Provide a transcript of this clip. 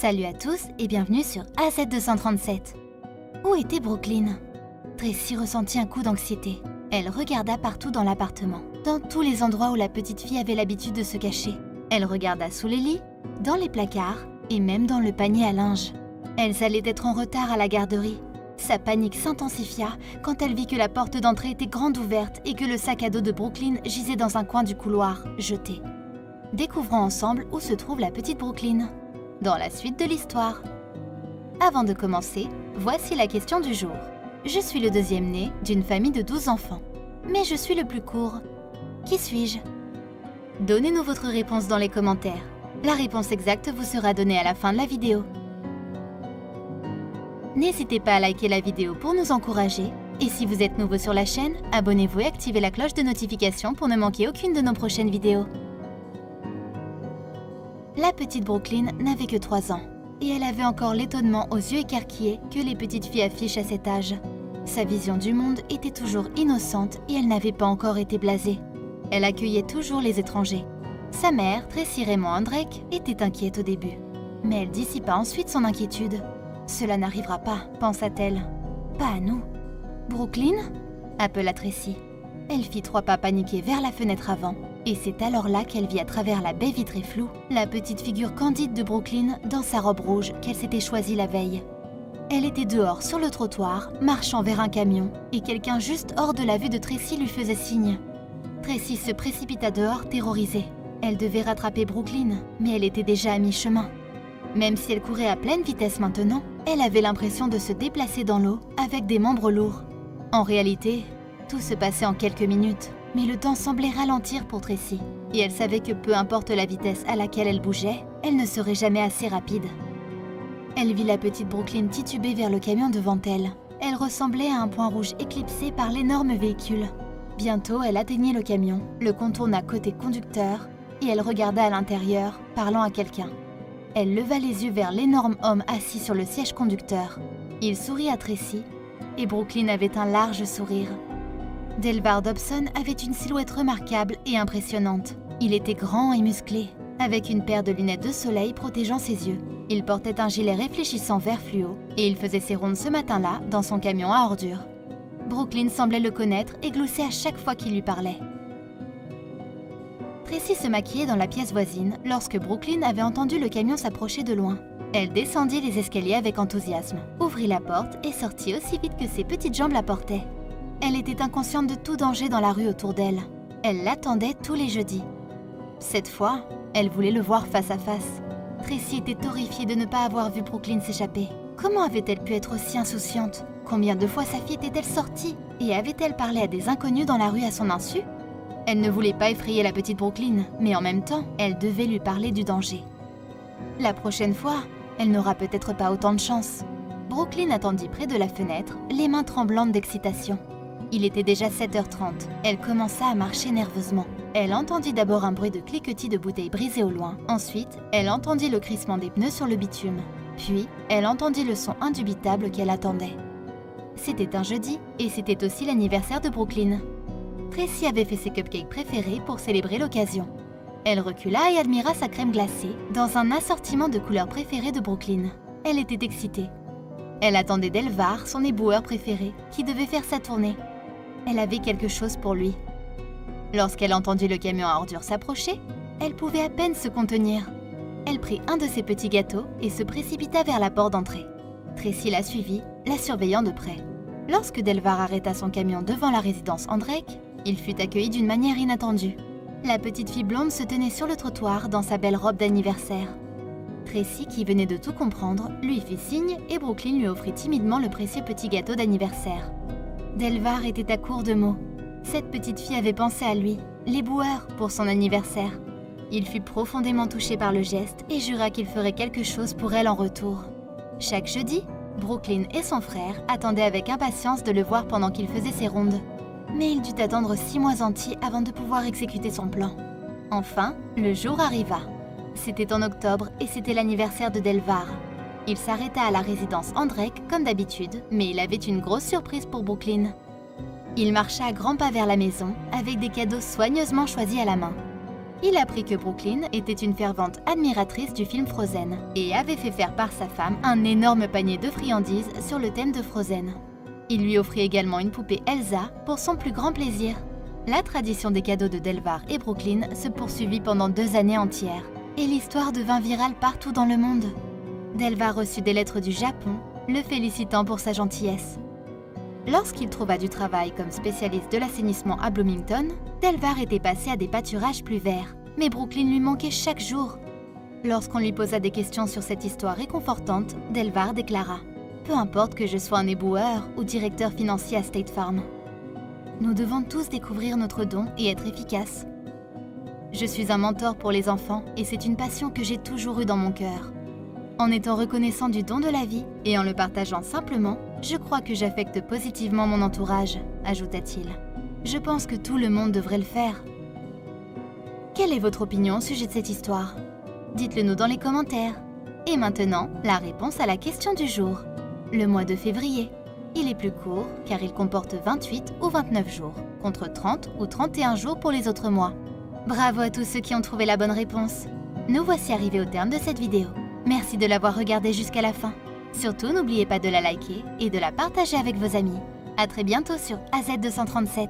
Salut à tous et bienvenue sur AZ237. Où était Brooklyn? Tracy ressentit un coup d'anxiété. Elle regarda partout dans l'appartement, dans tous les endroits où la petite fille avait l'habitude de se cacher. Elle regarda sous les lits, dans les placards et même dans le panier à linge. Elles allaient être en retard à la garderie. Sa panique s'intensifia quand elle vit que la porte d'entrée était grande ouverte et que le sac à dos de Brooklyn gisait dans un coin du couloir, jeté. Découvrons ensemble où se trouve la petite Brooklyn, dans la suite de l'histoire. Avant de commencer, voici la question du jour. Je suis le deuxième né d'une famille de 12 enfants, mais je suis le plus court. Qui suis-je? Donnez-nous votre réponse dans les commentaires. La réponse exacte vous sera donnée à la fin de la vidéo. N'hésitez pas à liker la vidéo pour nous encourager. Et si vous êtes nouveau sur la chaîne, abonnez-vous et activez la cloche de notification pour ne manquer aucune de nos prochaines vidéos. La petite Brooklyn n'avait que 3 ans, et elle avait encore l'étonnement aux yeux écarquillés que les petites filles affichent à cet âge. Sa vision du monde était toujours innocente et elle n'avait pas encore été blasée. Elle accueillait toujours les étrangers. Sa mère, Tracy Raymond Andrek, était inquiète au début, mais elle dissipa ensuite son inquiétude. Cela n'arrivera pas, pensa-t-elle. Pas à nous. Brooklyn? Appela Tracy. Elle fit 3 pas paniqués vers la fenêtre avant, et c'est alors là qu'elle vit à travers la baie vitrée floue la petite figure candide de Brooklyn dans sa robe rouge qu'elle s'était choisie la veille. Elle était dehors sur le trottoir, marchant vers un camion, et quelqu'un juste hors de la vue de Tracy lui faisait signe. Tracy se précipita dehors, terrorisée. Elle devait rattraper Brooklyn, mais elle était déjà à mi-chemin. Même si elle courait à pleine vitesse maintenant, elle avait l'impression de se déplacer dans l'eau avec des membres lourds. En réalité, tout se passait en quelques minutes, mais le temps semblait ralentir pour Tracy, et elle savait que peu importe la vitesse à laquelle elle bougeait, elle ne serait jamais assez rapide. Elle vit la petite Brooklyn tituber vers le camion devant elle. Elle ressemblait à un point rouge éclipsé par l'énorme véhicule. Bientôt, elle atteignit le camion, le contourna côté conducteur, et elle regarda à l'intérieur, parlant à quelqu'un. Elle leva les yeux vers l'énorme homme assis sur le siège conducteur. Il sourit à Tracy, et Brooklyn avait un large sourire. Delvar Dobson avait une silhouette remarquable et impressionnante. Il était grand et musclé, avec une paire de lunettes de soleil protégeant ses yeux. Il portait un gilet réfléchissant vert fluo, et il faisait ses rondes ce matin-là dans son camion à ordures. Brooklyn semblait le connaître et gloussait à chaque fois qu'il lui parlait. Tracy se maquillait dans la pièce voisine lorsque Brooklyn avait entendu le camion s'approcher de loin. Elle descendit les escaliers avec enthousiasme, ouvrit la porte et sortit aussi vite que ses petites jambes la portaient. Elle était inconsciente de tout danger dans la rue autour d'elle. Elle l'attendait tous les jeudis. Cette fois, elle voulait le voir face à face. Tracy était horrifiée de ne pas avoir vu Brooklyn s'échapper. Comment avait-elle pu être aussi insouciante? Combien de fois sa fille était-elle sortie? Et avait-elle parlé à des inconnus dans la rue à son insu? Elle ne voulait pas effrayer la petite Brooklyn, mais en même temps, elle devait lui parler du danger. La prochaine fois, elle n'aura peut-être pas autant de chance. Brooklyn attendit près de la fenêtre, les mains tremblantes d'excitation. Il était déjà 7h30. Elle commença à marcher nerveusement. Elle entendit d'abord un bruit de cliquetis de bouteilles brisées au loin. Ensuite, elle entendit le crissement des pneus sur le bitume. Puis, elle entendit le son indubitable qu'elle attendait. C'était un jeudi, et c'était aussi l'anniversaire de Brooklyn. Tracy avait fait ses cupcakes préférés pour célébrer l'occasion. Elle recula et admira sa crème glacée dans un assortiment de couleurs préférées de Brooklyn. Elle était excitée. Elle attendait Delvar, son éboueur préféré, qui devait faire sa tournée. Elle avait quelque chose pour lui. Lorsqu'elle entendit le camion à ordures s'approcher, elle pouvait à peine se contenir. Elle prit un de ses petits gâteaux et se précipita vers la porte d'entrée. Tracy la suivit, la surveillant de près. Lorsque Delvar arrêta son camion devant la résidence Andrek, il fut accueilli d'une manière inattendue. La petite fille blonde se tenait sur le trottoir dans sa belle robe d'anniversaire. Tracy, qui venait de tout comprendre, lui fit signe et Brooklyn lui offrit timidement le précieux petit gâteau d'anniversaire. Delvar était à court de mots. Cette petite fille avait pensé à lui, l'éboueur, pour son anniversaire. Il fut profondément touché par le geste et jura qu'il ferait quelque chose pour elle en retour. Chaque jeudi, Brooklyn et son frère attendaient avec impatience de le voir pendant qu'il faisait ses rondes. Mais il dut attendre 6 mois entiers avant de pouvoir exécuter son plan. Enfin, le jour arriva. C'était en octobre et c'était l'anniversaire de Delvar. Il s'arrêta à la résidence Andrek comme d'habitude, mais il avait une grosse surprise pour Brooklyn. Il marcha à grands pas vers la maison avec des cadeaux soigneusement choisis à la main. Il apprit que Brooklyn était une fervente admiratrice du film Frozen et avait fait faire par sa femme un énorme panier de friandises sur le thème de Frozen. Il lui offrit également une poupée Elsa pour son plus grand plaisir. La tradition des cadeaux de Delvar et Brooklyn se poursuivit pendant 2 années entières et l'histoire devint virale partout dans le monde. Delvar reçut des lettres du Japon, le félicitant pour sa gentillesse. Lorsqu'il trouva du travail comme spécialiste de l'assainissement à Bloomington, Delvar était passé à des pâturages plus verts, mais Brooklyn lui manquait chaque jour. Lorsqu'on lui posa des questions sur cette histoire réconfortante, Delvar déclara « Peu importe que je sois un éboueur ou directeur financier à State Farm. Nous devons tous découvrir notre don et être efficaces. Je suis un mentor pour les enfants et c'est une passion que j'ai toujours eue dans mon cœur. En étant reconnaissant du don de la vie et en le partageant simplement, je crois que j'affecte positivement mon entourage, ajouta-t-il. Je pense que tout le monde devrait le faire. Quelle est votre opinion au sujet de cette histoire? Dites-le nous dans les commentaires. Et maintenant, la réponse à la question du jour. Le mois de février. Il est plus court car il comporte 28 ou 29 jours, contre 30 ou 31 jours pour les autres mois. Bravo à tous ceux qui ont trouvé la bonne réponse. Nous voici arrivés au terme de cette vidéo. Merci de l'avoir regardée jusqu'à la fin. Surtout, n'oubliez pas de la liker et de la partager avec vos amis. À très bientôt sur AZ237.